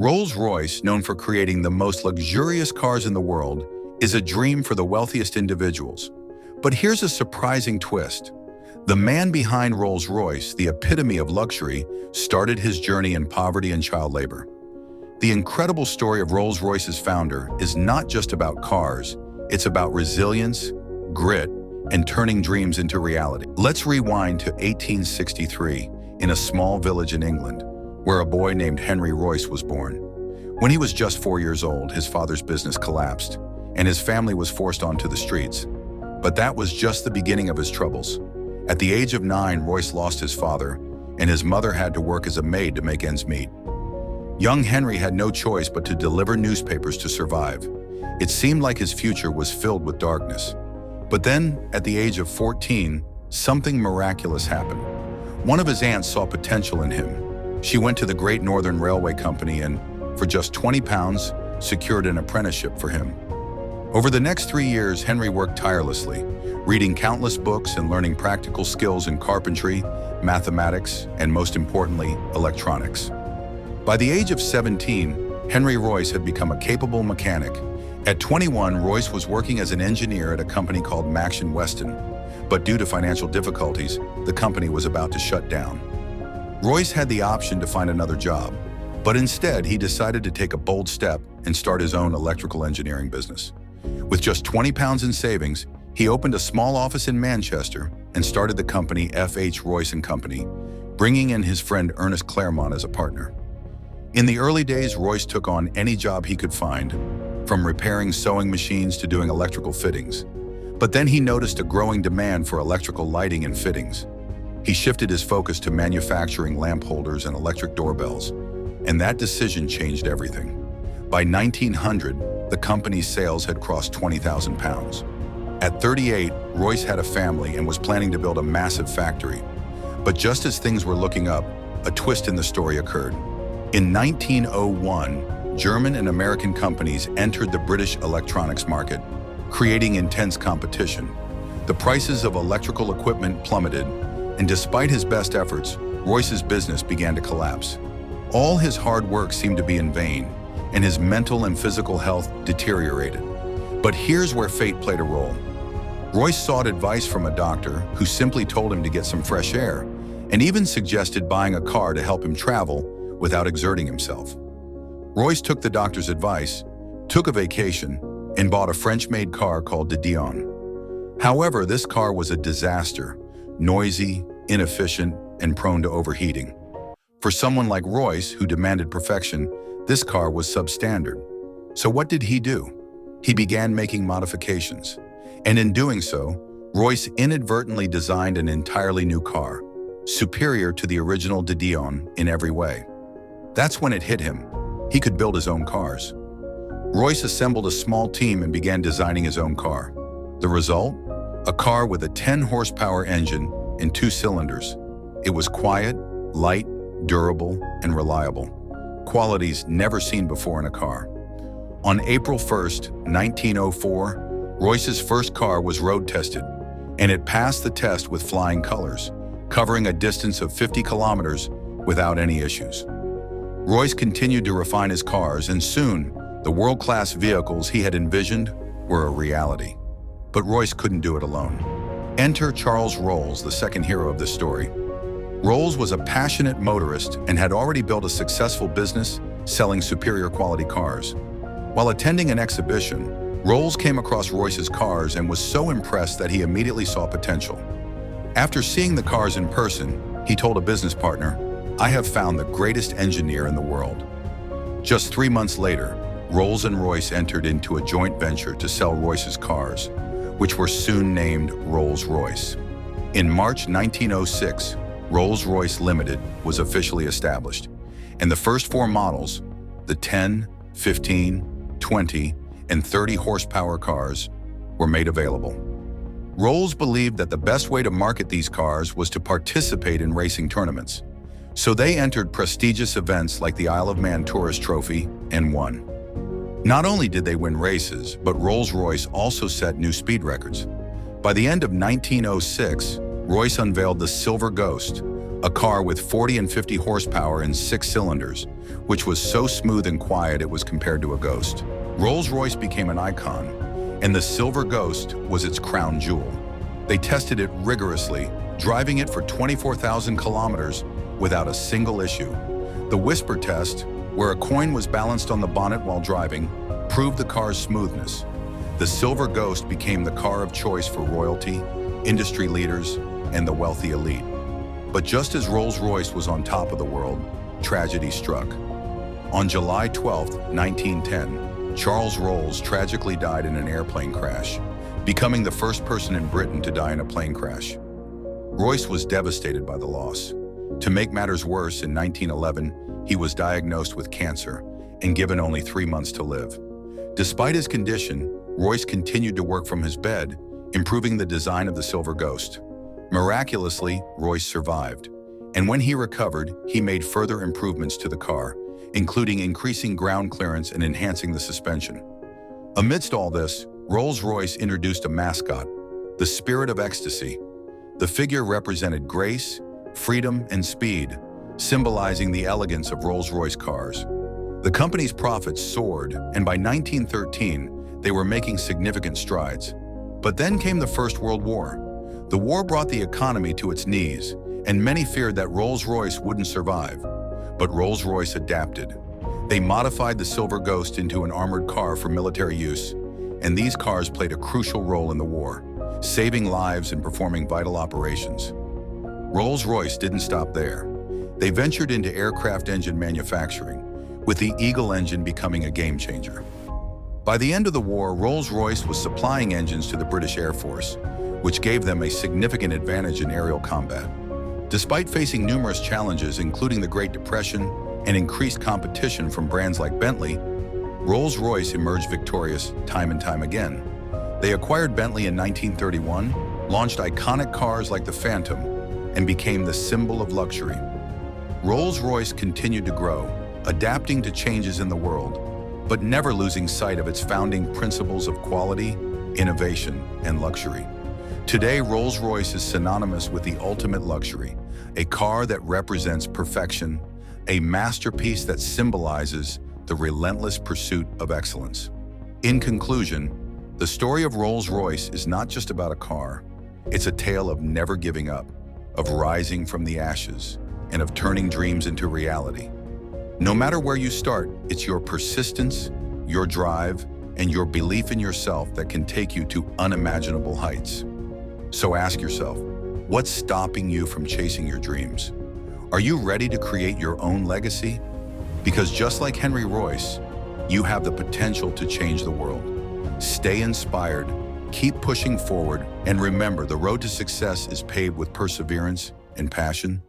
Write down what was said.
Rolls-Royce, known for creating the most luxurious cars in the world, is a dream for the wealthiest individuals. But here's a surprising twist. The man behind Rolls-Royce, the epitome of luxury, started his journey in poverty and child labor. The incredible story of Rolls-Royce's founder is not just about cars, it's about resilience, grit, and turning dreams into reality. Let's rewind to 1863 in a small village in England, where a boy named Henry Royce was born. When he was just 4 years old, his father's business collapsed, and his family was forced onto the streets. But that was just the beginning of his troubles. At the age of 9, Royce lost his father, and his mother had to work as a maid to make ends meet. Young Henry had no choice but to deliver newspapers to survive. It seemed like his future was filled with darkness. But then, at the age of 14, something miraculous happened. One of his aunts saw potential in him. She went to the Great Northern Railway Company and, for just £20, secured an apprenticeship for him. Over the next 3 years, Henry worked tirelessly, reading countless books and learning practical skills in carpentry, mathematics, and most importantly, electronics. By the age of 17, Henry Royce had become a capable mechanic. At 21, Royce was working as an engineer at a company called Max & Weston, but due to financial difficulties, the company was about to shut down. Royce had the option to find another job, but instead he decided to take a bold step and start his own electrical engineering business. With just £20 in savings, he opened a small office in Manchester and started the company F.H. Royce & Company, bringing in his friend Ernest Claremont as a partner. In the early days, Royce took on any job he could find, from repairing sewing machines to doing electrical fittings. But then he noticed a growing demand for electrical lighting and fittings. He shifted his focus to manufacturing lamp holders and electric doorbells, and that decision changed everything. By 1900, the company's sales had crossed £20,000. At 38, Royce had a family and was planning to build a massive factory. But just as things were looking up, a twist in the story occurred. In 1901, German and American companies entered the British electronics market, creating intense competition. The prices of electrical equipment plummeted, and despite his best efforts, Royce's business began to collapse. All his hard work seemed to be in vain, and his mental and physical health deteriorated. But here's where fate played a role. Royce sought advice from a doctor who simply told him to get some fresh air, and even suggested buying a car to help him travel without exerting himself. Royce took the doctor's advice, took a vacation, and bought a French-made car called the Dion. However, this car was a disaster, noisy, inefficient, and prone to overheating. For someone like Royce, who demanded perfection, this car was substandard. So what did he do? He began making modifications. And in doing so, Royce inadvertently designed an entirely new car, superior to the original Dion in every way. That's when it hit him. He could build his own cars. Royce assembled a small team and began designing his own car. The result? A car with a 10-horsepower engine and 2 cylinders. It was quiet, light, durable, and reliable. Qualities never seen before in a car. On April 1st, 1904, Royce's first car was road-tested, and it passed the test with flying colors, covering a distance of 50 kilometers without any issues. Royce continued to refine his cars, and soon, the world-class vehicles he had envisioned were a reality. But Royce couldn't do it alone. Enter Charles Rolls, the second hero of this story. Rolls was a passionate motorist and had already built a successful business selling superior quality cars. While attending an exhibition, Rolls came across Royce's cars and was so impressed that he immediately saw potential. After seeing the cars in person, he told a business partner, "I have found the greatest engineer in the world." Just 3 months later, Rolls and Royce entered into a joint venture to sell Royce's cars, which were soon named Rolls-Royce. In March 1906, Rolls-Royce Limited was officially established, and the first 4 models, the 10, 15, 20, and 30 horsepower cars, were made available. Rolls believed that the best way to market these cars was to participate in racing tournaments, so they entered prestigious events like the Isle of Man Tourist Trophy and won. Not only did they win races, but Rolls-Royce also set new speed records. By the end of 1906, Royce unveiled the Silver Ghost, a car with 40 and 50 horsepower and 6 cylinders, which was so smooth and quiet it was compared to a ghost. Rolls-Royce became an icon, and the Silver Ghost was its crown jewel. They tested it rigorously, driving it for 24,000 kilometers without a single issue. The whisper test, where a coin was balanced on the bonnet while driving, proved the car's smoothness. The Silver Ghost became the car of choice for royalty, industry leaders, and the wealthy elite. But just as Rolls-Royce was on top of the world, tragedy struck. On July 12, 1910, Charles Rolls tragically died in an airplane crash, becoming the first person in Britain to die in a plane crash. Royce was devastated by the loss. To make matters worse, in 1911, he was diagnosed with cancer and given only 3 months to live. Despite his condition, Royce continued to work from his bed, improving the design of the Silver Ghost. Miraculously, Royce survived, and when he recovered, he made further improvements to the car, including increasing ground clearance and enhancing the suspension. Amidst all this, Rolls-Royce introduced a mascot, the Spirit of Ecstasy. The figure represented grace, freedom, and speed, symbolizing the elegance of Rolls-Royce cars. The company's profits soared, and by 1913, they were making significant strides. But then came the First World War. The war brought the economy to its knees, and many feared that Rolls-Royce wouldn't survive. But Rolls-Royce adapted. They modified the Silver Ghost into an armored car for military use, and these cars played a crucial role in the war, saving lives and performing vital operations. Rolls-Royce didn't stop there. They ventured into aircraft engine manufacturing, with the Eagle engine becoming a game-changer. By the end of the war, Rolls-Royce was supplying engines to the British Air Force, which gave them a significant advantage in aerial combat. Despite facing numerous challenges, including the Great Depression and increased competition from brands like Bentley, Rolls-Royce emerged victorious time and time again. They acquired Bentley in 1931, launched iconic cars like the Phantom, and became the symbol of luxury. Rolls-Royce continued to grow, adapting to changes in the world, but never losing sight of its founding principles of quality, innovation, and luxury. Today, Rolls-Royce is synonymous with the ultimate luxury, a car that represents perfection, a masterpiece that symbolizes the relentless pursuit of excellence. In conclusion, the story of Rolls-Royce is not just about a car. It's a tale of never giving up, of rising from the ashes, and of turning dreams into reality. No matter where you start, it's your persistence, your drive, and your belief in yourself that can take you to unimaginable heights. So ask yourself, what's stopping you from chasing your dreams? Are you ready to create your own legacy? Because just like Henry Royce, you have the potential to change the world. Stay inspired, keep pushing forward, and remember, the road to success is paved with perseverance and passion.